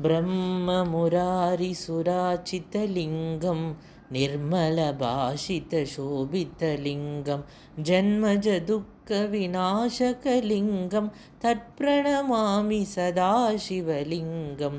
ब्रह्ममुरारिसुराचितलिङ्गं निर्मलभाषितशोभितलिङ्गं जन्मजदुःखविनाशकलिङ्गं तत्प्रणमामि सदाशिवलिङ्गं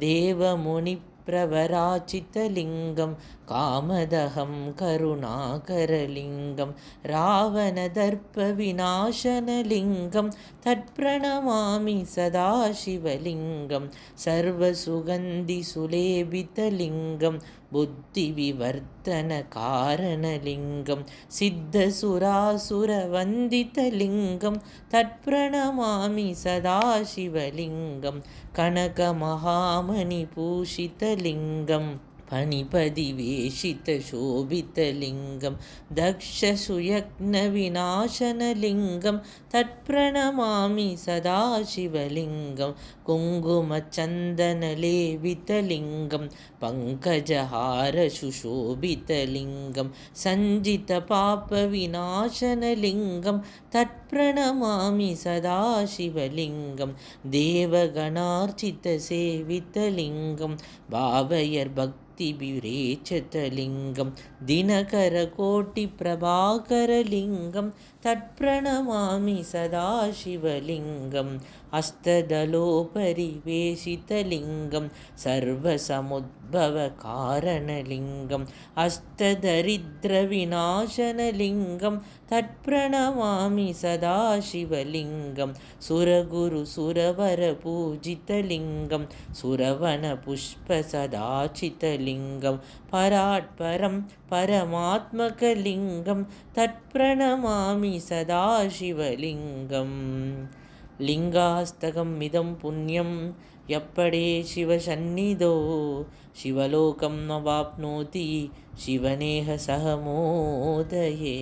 देवमुनिप्रवराचितलिङ्गं कामदहं करुणाकरलिङ्गं रावणदर्पविनाशनलिङ्गं तत्प्रणमामि सदाशिवलिङ्गं सर्वसुगन्धिसुलेपितलिङ्गं बुद्धिविवर्धनकारणलिङ्गं सिद्धसुरासुरवन्दितलिङ्गं तत्प्रणमामि सदाशिवलिङ्गं कनकमहामणिपूषितलिङ्गं फणिपदिवेशितशोभितलिङ्गं दक्षसुयज्ञविनाशनलिङ्गं तत्प्रणमामि सदाशिवलिङ्गं कुङ्कुमचन्दनलेपितलिङ्गं पङ्कजहारसुशोभितलिङ्गं सञ्जितपापविनाशनलिङ्गं तत्प्रणमामि सदाशिवलिङ्गं देवगणार्चितसेवितलिङ्गं भावयर्भक्तिभिरेचतलिङ्गं दिनकरकोटिप्रभाकरलिङ्गं तत्प्रणमामि सदाशिवलिङ्गम् अष्टदलोपरिवेशितलिङ्गं सर्वसमुद्भवकारणलिङ्गम् अष्टदरिद्रविनाशनलिङ्गं तत्प्रणमामि सदाशिवलिङ्गं सुरगुरुसुरवरपूजितलिङ्गं सुरवनपुष्पसदाचितलिङ्गं परात्परं परमात्मकलिङ्गं तत्प्रणमामि सदाशिवलिङ्गम् लिङ्गास्तकम् इदं पुण्यं यप्पडे शिवसन्निधौ शिवलोकं न वाप्नोति शिवनेह सह मोदये।